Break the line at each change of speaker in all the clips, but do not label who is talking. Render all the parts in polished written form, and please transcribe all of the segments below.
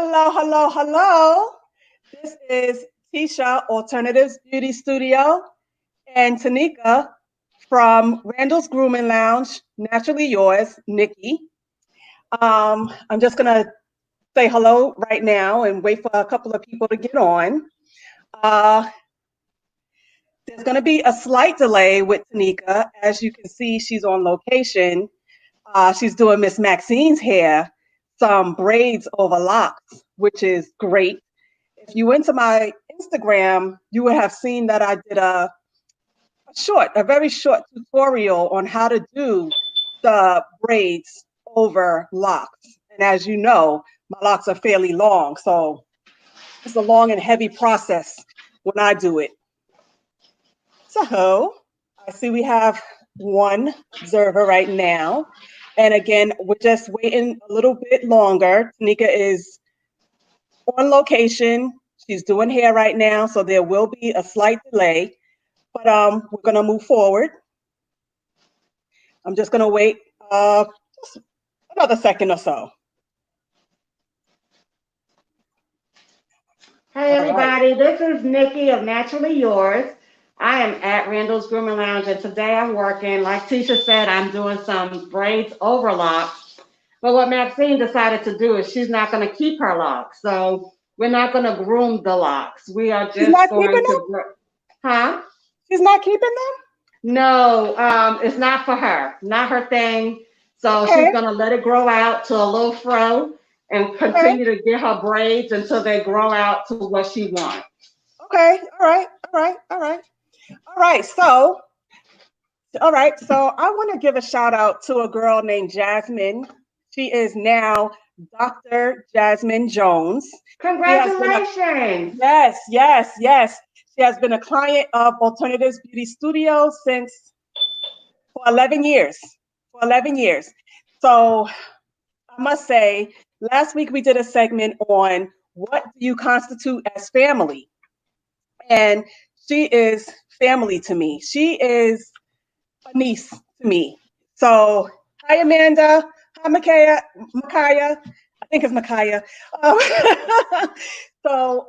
Hello, hello, hello. This is Tisha, Alternatives Beauty Studio, and Tanika from Randall's Grooming Lounge, Naturally Yours, Nikki. I'm just going to say hello right now and wait for a couple of people to get on. Uh, there's going to be a slight delay with Tanika. As you can see, she's on location. She's doing Miss Maxine's hair, some braids over locks, which is great. If you went to my Instagram, you would have seen that I did a very short tutorial on how to do the braids over locks. And as you know, my locks are fairly long, so it's a long and heavy process when I do it. So I see we have one observer right now. And again, we're just waiting a little bit longer. Tanika is on location. She's doing hair right now, so there will be a slight delay, but we're gonna move forward. I'm just gonna wait just another second or so.
Hey
All right.
everybody, this is Nikki of Naturally Yours. I am at Randall's Grooming Lounge and today I'm working. Like Tisha said, I'm doing some braids over locks. But what Maxine decided to do is she's not going to keep her locks. So we're not going to groom the locks. We are
She's
just
not keeping
going
them?
to, huh?
She's not keeping them?
No, it's not for her, not her thing. So she's
Okay,
gonna let it grow out to a little fro and
okay,
continue to get her braids until they grow out to what she wants.
okay. All right, all right, all right. All right, so I want to give a shout out to a girl named Jasmine. She is now Dr. Jasmine Jones. She has been a
Congratulations!
yes. She has been a client of Alternatives Beauty Studio since for 11 years. For 11 years. So I must say, last week we did a segment on what do you constitute as family? And she is family to me. She is a niece to me. So, hi, Amanda. Hi, Micaiah. I think it's Micaiah. Um, so,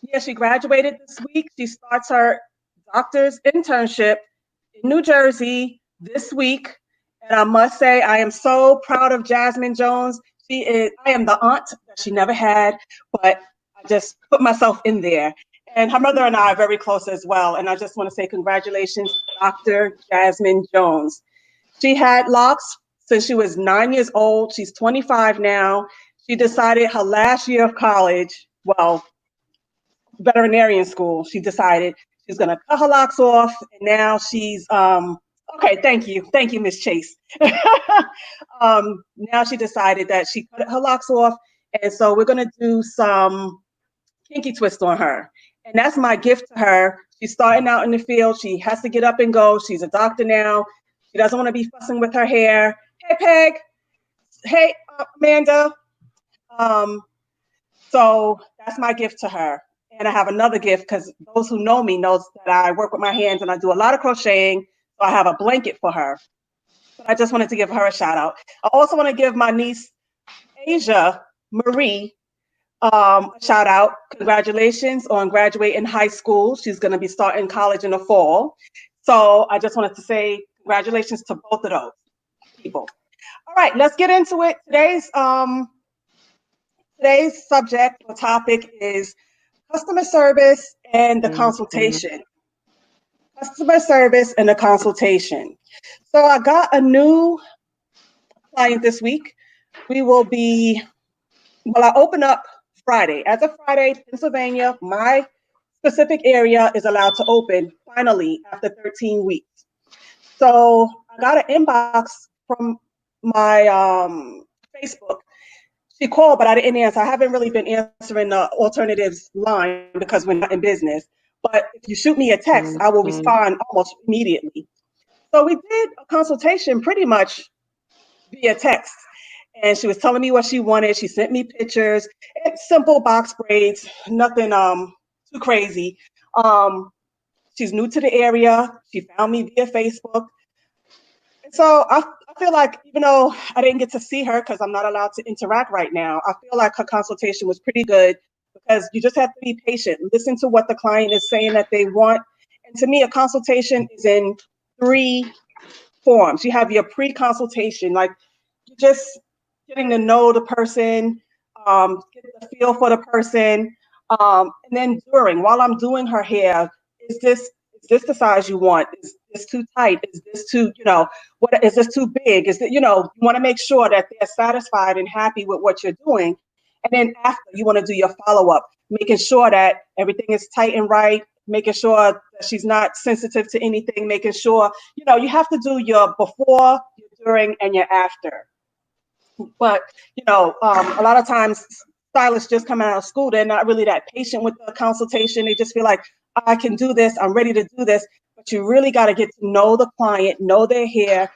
yeah, she graduated this week. She starts her doctor's internship in New Jersey this week. And I must say, I am so proud of Jasmine Jones. I am the aunt that she never had, but I just put myself in there. And her mother and I are very close as well. And I just want to say congratulations, Dr. Jasmine Jones. She had locks since she was 9 years old. She's 25 now. She decided her last year of college, well, veterinarian school, she decided she's going to cut her locks off. And now she's, okay, thank you, Miss Chase. Now she decided that she cut her locks off. And so we're going to do some kinky twist on her. And that's my gift to her. She's starting out in the field. She has to get up and go. She's a doctor now. She doesn't want to be fussing with her hair. Hey, Peg. Hey, Amanda. Um, so that's my gift to her. And I have another gift because those who know me knows that I work with my hands and I do a lot of crocheting. So I have a blanket for her. But I just wanted to give her a shout out. I also want to give my niece, Asia Marie, a shout out. Congratulations on graduating high school. She's going to be starting college in the fall. So I just wanted to say congratulations to both of those people. All right, let's get into it. Today's subject or topic is customer service and the consultation. Customer service and the consultation. So I got a new client this week. I open up Friday. As of Friday, Pennsylvania, my specific area is allowed to open finally after 13 weeks. So I got an inbox from my Facebook. She called, but I didn't answer. I haven't really been answering the alternatives line because we're not in business. But if you shoot me a text, I will respond almost immediately. So we did a consultation pretty much via text. And she was telling me what she wanted. She sent me pictures. It's simple box braids, nothing too crazy. She's new to the area. She found me via Facebook. And so I feel like, even though I didn't get to see her because I'm not allowed to interact right now, I feel like her consultation was pretty good because you just have to be patient, listen to what the client is saying that they want. And to me, a consultation is in three forms. You have your pre-consultation, like you're just getting to know the person, get the feel for the person, and then during, while I'm doing her hair, is this the size you want? Is this too tight? Is this too, what is this too big? Is that, you want to make sure that they're satisfied and happy with what you're doing. And then after, you want to do your follow-up, making sure that everything is tight and right, making sure that she's not sensitive to anything, making sure, you have to do your before, your during, and your after. But, a lot of times stylists just come out of school, they're not really that patient with the consultation. They just feel like, I can do this, I'm ready to do this. But you really got to get to know the client, know their hair.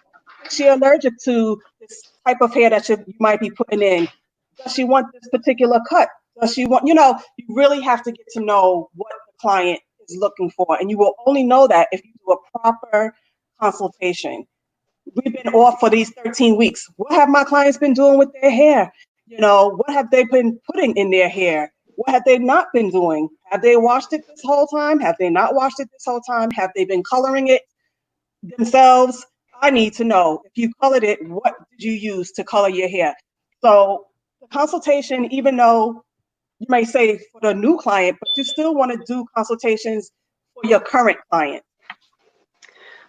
Is she allergic to this type of hair that you might be putting in? Does she want this particular cut? Does she want, you really have to get to know what the client is looking for. And you will only know that if you do a proper consultation. We've been off for these 13 weeks. What have my clients been doing with their hair? What have they been putting in their hair? What have they not been doing? Have they washed it this whole time? Have they not washed it this whole time? Have they been coloring it themselves? I need to know. If you colored it, what did you use to color your hair? So the consultation, even though you may say for the new client, but you still want to do consultations for your current client.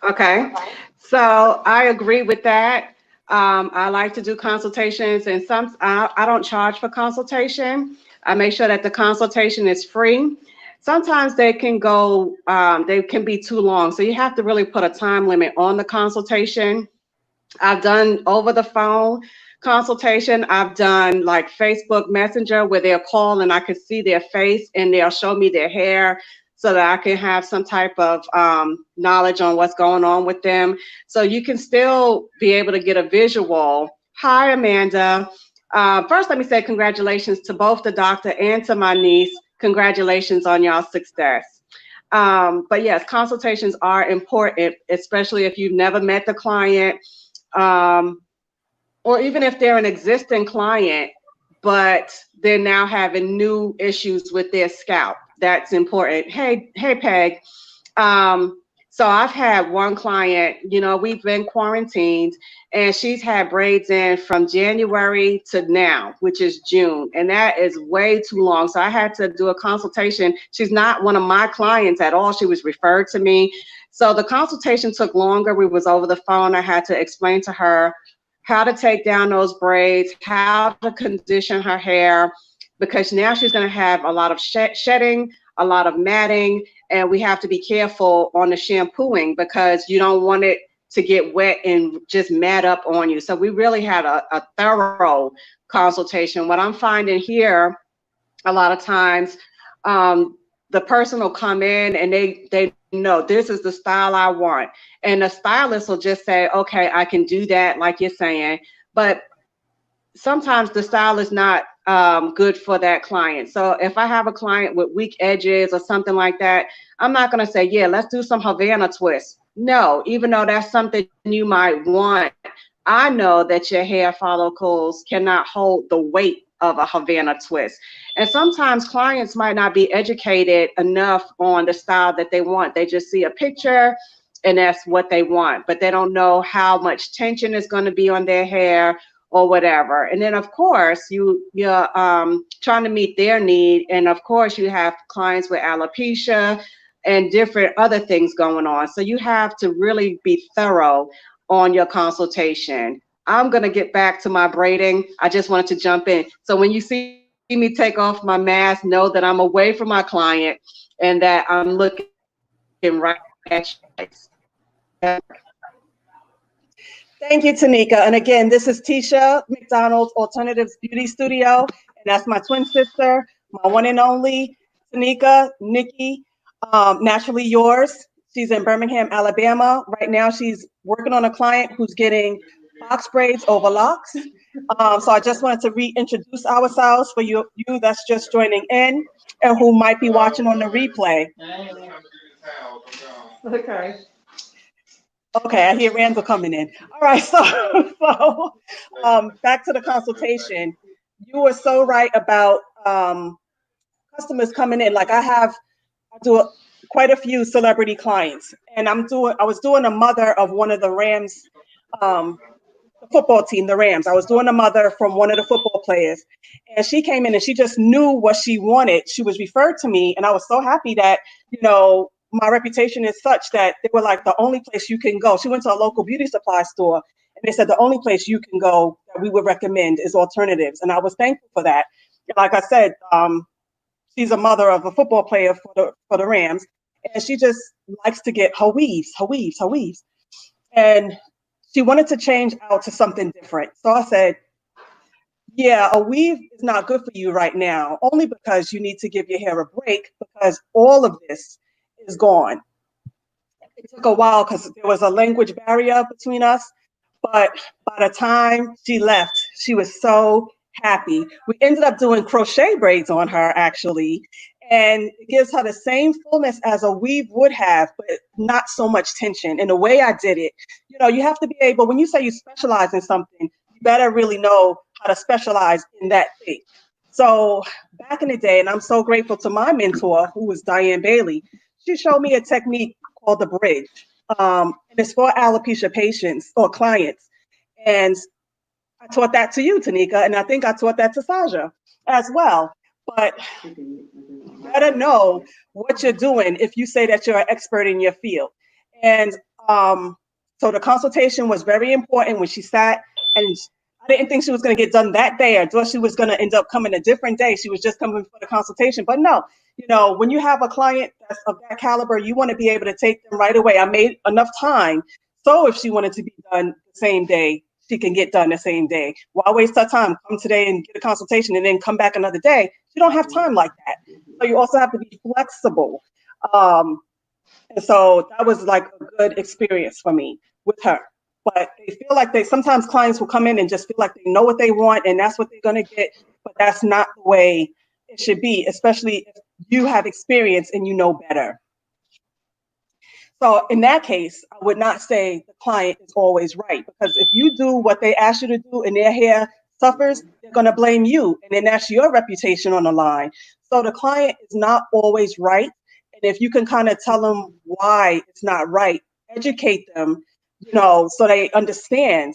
Okay, so I agree with that. I like to do consultations, and I don't charge for consultation. I make sure that the consultation is free. Sometimes they can be too long, so you have to really put a time limit on the consultation. I've done over the phone consultation. I've done like Facebook Messenger where they'll call and I can see their face and they'll show me their hair so that I can have some type of knowledge on what's going on with them. So you can still be able to get a visual. Hi, Amanda. First, let me say congratulations to both the doctor and to my niece. Congratulations on y'all's success. But yes, consultations are important, especially if you've never met the client, um, or even if they're an existing client, but they're now having new issues with their scalp. That's important. Hey, Peg. Um, so I've had one client, we've been quarantined, and she's had braids in from January to now, which is June, and that is way too long. So I had to do a consultation. She's not one of my clients at all. She was referred to me. So the consultation took longer. We was over the phone. I had to explain to her how to take down those braids, how to condition her hair, because now she's going to have a lot of shedding, a lot of matting, and we have to be careful on the shampooing because you don't want it to get wet and just mat up on you. So we really had a thorough consultation. What I'm finding here, a lot of times, the person will come in and they know this is the style I want. And the stylist will just say, okay, I can do that, like you're saying. But sometimes the style is not good for that client. So if I have a client with weak edges or something like that, I'm not going to say, yeah, let's do some Havana twists. No, even though that's something you might want, I know that your hair follicles cannot hold the weight of a Havana twist. And sometimes clients might not be educated enough on the style that they want. They just see a picture and that's what they want, but they don't know how much tension is going to be on their hair or whatever. And then of course you're trying to meet their need. And of course you have clients with alopecia and different other things going on. So you have to really be thorough on your consultation. I'm going to get back to my braiding. I just wanted to jump in. So when you see me take off my mask, know that I'm away from my client and that I'm looking right at you guys.
Thank you, Tanika. And again, this is Tisha McDonald's Alternatives Beauty Studio, and that's my twin sister, my one and only Tanika, Nikki, Naturally Yours. She's in Birmingham, Alabama. Right now, she's working on a client who's getting box braids over locks. So I just wanted to reintroduce ourselves for you that's just joining in and who might be watching on the replay.
Okay.
Okay, I hear Randall coming in. All right, so back to the consultation. You were so right about customers coming in. Like I do quite a few celebrity clients, and I was doing a mother of one of the Rams, um, the football team, the Rams. I was doing a mother from one of the football players, and she came in and she just knew what she wanted. She was referred to me, and I was so happy that my reputation is such that they were like the only place you can go. She went to a local beauty supply store, and they said the only place you can go that we would recommend is Alternatives, and I was thankful for that. Like I said, she's a mother of a football player for the Rams, and she just likes to get her weaves, her weaves, her weaves. And she wanted to change out to something different. So I said, yeah, a weave is not good for you right now, only because you need to give your hair a break because all of this is gone. It took a while because there was a language barrier between us. But by the time she left, she was so happy. We ended up doing crochet braids on her actually, and it gives her the same fullness as a weave would have, but not so much tension. And the way I did it, you have to be able, when you say you specialize in something, you better really know how to specialize in that thing. So back in the day, and I'm so grateful to my mentor, who was Diane Bailey, she showed me a technique called the bridge. And it's for alopecia patients or clients. And I taught that to you, Tanika, and I think I taught that to Saja as well. But you better know what you're doing if you say that you're an expert in your field. And so the consultation was very important when she sat, and I didn't think she was going to get done that day. I thought she was going to end up coming a different day. She was just coming for the consultation. But no, when you have a client that's of that caliber, you want to be able to take them right away. I made enough time. So if she wanted to be done the same day, she can get done the same day. Why waste her time? Come today and get a consultation and then come back another day. You don't have time like that. So you also have to be flexible. And so that was like a good experience for me with her. But they feel like sometimes clients will come in and just feel like they know what they want and that's what they're going to get. But that's not the way it should be, especially if you have experience and you know better. So in that case, I would not say the client is always right, because if you do what they ask you to do and their hair suffers, they're going to blame you. And then that's your reputation on the line. So the client is not always right. And if you can kind of tell them why it's not right, educate them, so they understand,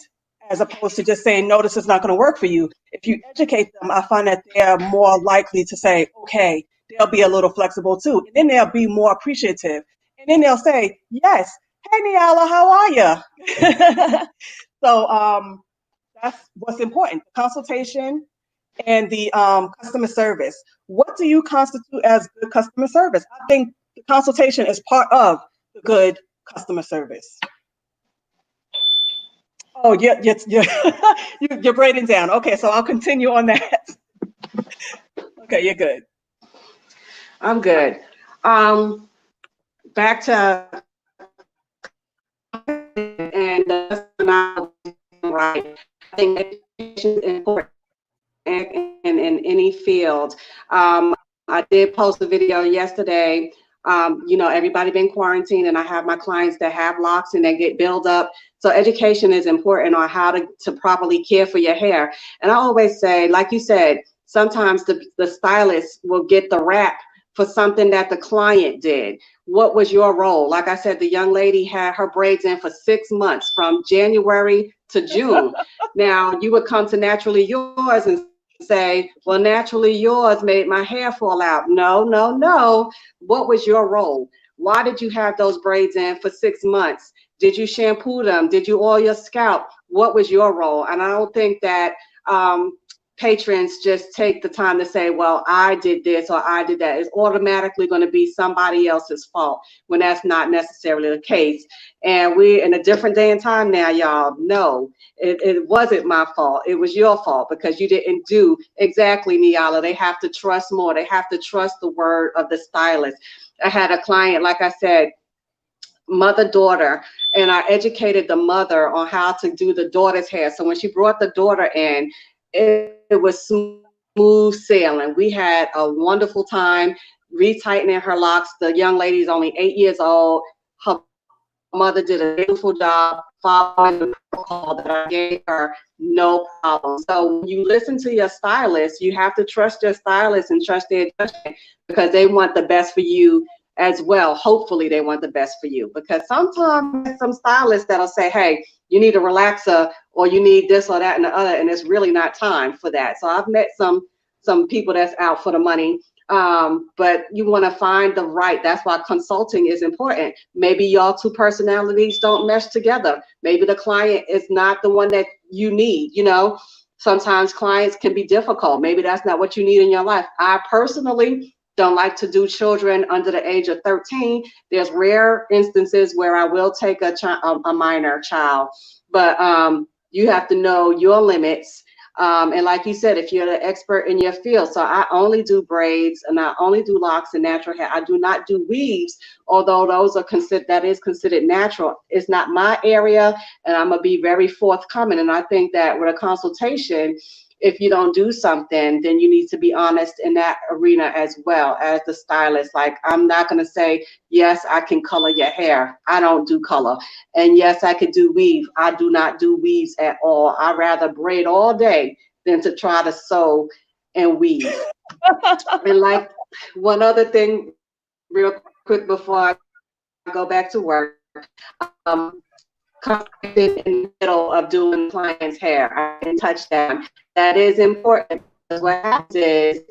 as opposed to just saying, no, this is not going to work for you. If you educate them, I find that they're more likely to say, okay, they'll be a little flexible too. And then they'll be more appreciative. And then they'll say, yes, hey, Niala, how are you? So that's what's important, the consultation and the customer service. What do you constitute as good customer service? I think the consultation is part of the good customer service. Oh, yeah, you're braiding down. Okay, so I'll continue on that. Okay, you're good.
I'm good. Back to and right. I think education is important in any field. I did post a video yesterday. Everybody been quarantined, and I have my clients that have locks and they get build up. So education is important on how to properly care for your hair. And I always say, like you said, sometimes the stylist will get the rap for something that the client did. What was your role? Like I said, the young lady had her braids in for 6 months from January to June. Now you would come to Naturally Yours and say, well, Naturally Yours made my hair fall out. No, no, no. What was your role? Why did you have those braids in for 6 months? Did you shampoo them? Did you oil your scalp? What was your role? And I don't think that patrons just take the time to say, well, I did this or I did that. It's automatically going to be somebody else's fault when that's not necessarily the case. And we're in a different day and time now, y'all. No, it wasn't my fault. It was your fault because you didn't do exactly, Niala. They have to trust more. They have to trust the word of the stylist. I had a client, like I said, mother-daughter, and I educated the mother on how to do the daughter's hair. So when she brought the daughter in, it was smooth sailing. We had a wonderful time retightening her locks. The young lady's only 8 years old. Her mother did a beautiful job following the protocol that I gave her, no problem. So when you listen to your stylist, you have to trust your stylist and trust their judgment, because they want the best for you as well. Hopefully they want the best for you, because sometimes there's some stylists that'll say, hey, you need a relaxer, or you need this or that and the other, and it's really not time for that. So I've met some people that's out for the money. But you want to find the right, that's why consulting is important. Maybe y'all two personalities don't mesh together. Maybe the client is not the one that you need, you know. Sometimes clients can be difficult. Maybe that's not what you need in your life. I personally don't like to do children under the age of 13. There's rare instances where I will take a minor child, but you have to know your limits. And like you said, if you're the expert in your field, so I only do braids and I only do locks and natural hair. I do not do weaves, although those are that is considered natural. It's not my area, and I'm gonna be very forthcoming. And I think that with a consultation, if you don't do something, then you need to be honest in that arena as well as the stylist. Like, I'm not going to say, yes, I can color your hair. I don't do color. And yes, I could do weave. I do not do weaves at all. I rather braid all day than to try to sew and weave. And like, one other thing real quick before I go back to work, in the middle of doing client's hair, I didn't touch that. That is important, because what happens is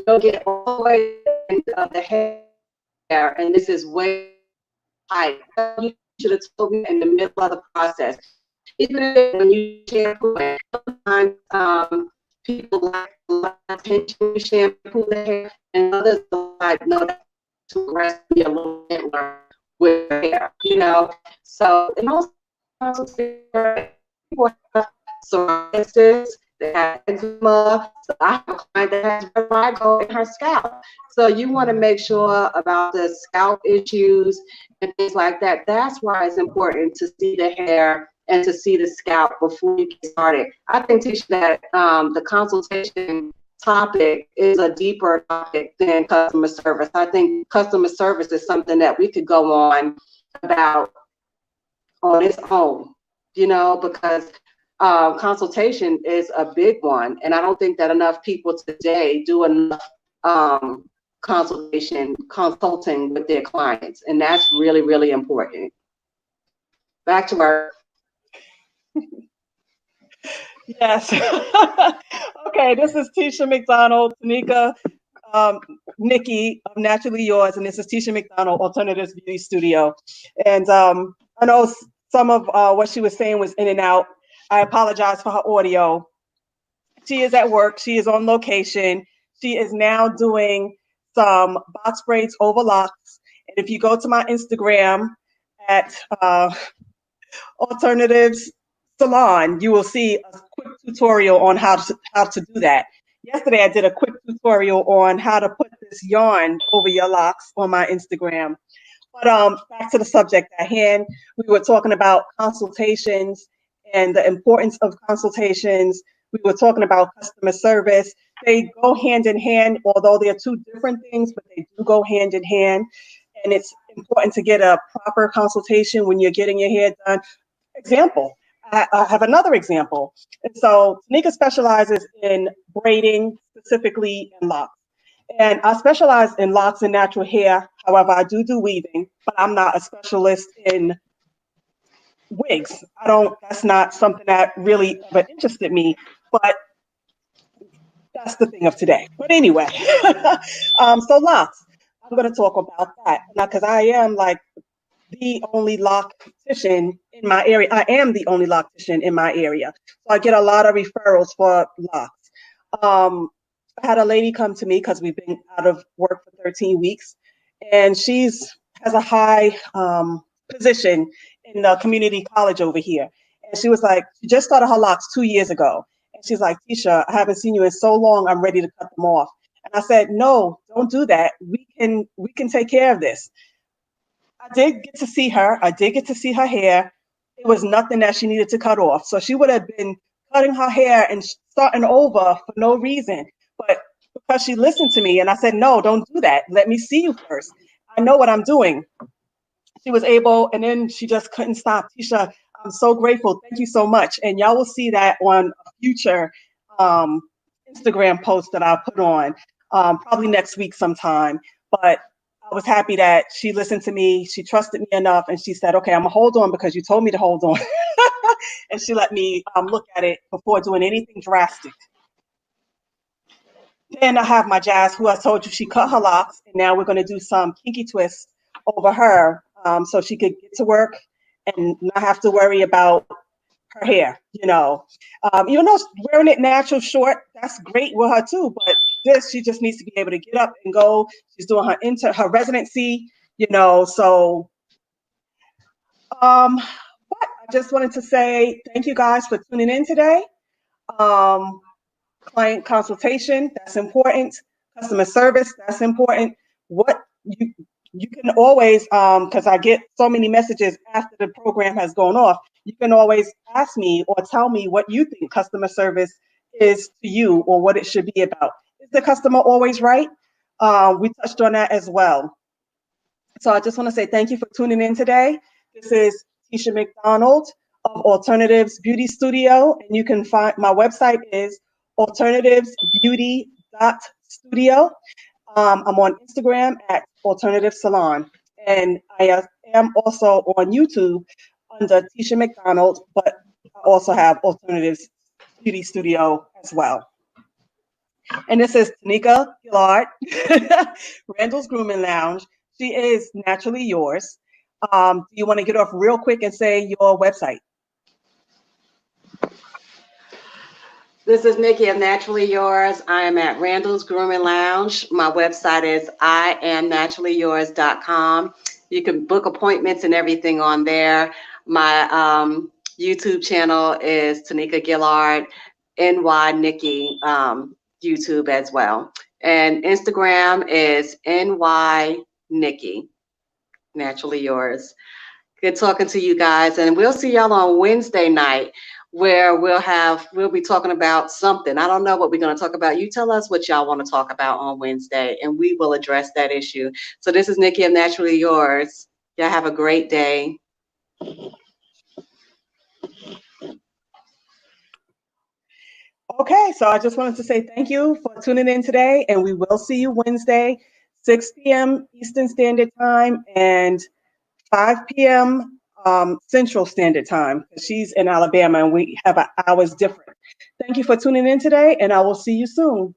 you'll get all the way into the hair, and this is way tight. You should have told me in the middle of the process. Even if when you shampoo it, sometimes people like attention shampoo the hair, and others like, no, that's to rest me a little bit with hair, you know. So in most people have psoriasis, they have eczema. So I have a client that has vitiligo in her scalp. So you want to make sure about the scalp issues and things like that. That's why it's important to see the hair and to see the scalp before you get started. I think, Tisha, that the consultation topic is a deeper topic than customer service. I think customer service is something that we could go on about on its own, you know, because consultation is a big one. And I don't think that enough people today do enough consulting with their clients. And that's really, really important. Back to work.
Yes. Okay, this is Tisha McDonald, Tanika, Nikki of Naturally Yours, and this is Tisha McDonald, Alternatives Beauty Studio. And I know some of what she was saying was in and out. I apologize for her audio. She is at work. She is on location. She is now doing some box braids over locks. And if you go to my Instagram at Alternatives Salon, you will see a quick tutorial on how to do that. Yesterday, I did a quick tutorial on how to put this yarn over your locks on my Instagram. But back to the subject at hand, we were talking about consultations and the importance of consultations. We were talking about customer service. They go hand in hand, although they're two different things, but they do go hand in hand. And it's important to get a proper consultation when you're getting your hair done. Example, I have another example. And so Tanika specializes in braiding, specifically in locks. And I specialize in locks and natural hair. However, I do weaving, but I'm not a specialist in wigs. That's not something that really ever interested me, but that's the thing of today. But anyway, so locks, I'm going to talk about that now, because I am like the only loctician in my area. I am the only loctician in my area. So I get a lot of referrals for locks. I had a lady come to me because we've been out of work for 13 weeks, and has a high position in the community college over here. And she was like, she just started her locks 2 years ago. And she's like, Tisha, I haven't seen you in so long, I'm ready to cut them off. And I said, no, don't do that. We can take care of this. I did get to see her. I did get to see her hair. It was nothing that she needed to cut off. So she would have been cutting her hair and starting over for no reason. But because she listened to me and I said, no, don't do that. Let me see you first. I know what I'm doing. she was able, and then she just couldn't stop. Tisha, I'm so grateful. Thank you so much. And y'all will see that on a future um, Instagram post that I'll put on probably next week sometime. But I was happy that she listened to me. She trusted me enough, and she said, "Okay, I'm gonna hold on because you told me to hold on." And she let me look at it before doing anything drastic. Then I have my Jazz, who I told you she cut her locks, and now we're going to do some kinky twists over her, so she could get to work and not have to worry about her hair. Even though wearing it natural short, that's great with her too. But this, she just needs to be able to get up and go. She's doing her residency. So but I just wanted to say thank you guys for tuning in today. Um, Client consultation, that's important. Customer service, that's important. What you can always, because I get so many messages after the program has gone off, you can always ask me or tell me what you think customer service is to you or what it should be about. Is the customer always right? We touched on that as well. So I just want to say thank you for tuning in today. This is Tisha McDonald of Alternatives Beauty Studio, and you can find my website is alternativesbeauty.studio. I'm on Instagram at Alternative Salon, and I am also on YouTube under Tisha McDonald, but I also have Alternatives Beauty Studio as well. And this is Tanika Gillard, Randall's Grooming Lounge. She is naturally yours. Do you want to get off real quick and say your website?
This is Nikki of Naturally Yours. I am at Randall's Grooming Lounge. My website is iamnaturallyyours.com. You can book appointments and everything on there. My YouTube channel is Tanika Gillard, NY Nikki YouTube as well. And Instagram is NY Nikki, Naturally Yours. Good talking to you guys, and we'll see y'all on Wednesday night where we'll be talking about something. I don't know what we're going to talk about. You tell us what y'all want to talk about on Wednesday, and we will address that issue. So this is Nikki of Naturally Yours. Y'all have a great day.
Okay, so I just wanted to say thank you for tuning in today, and we will see you Wednesday, 6 p.m. Eastern Standard Time and 5 p.m. Central Standard Time. She's in Alabama, and we have hours different. Thank you for tuning in today, and I will see you soon.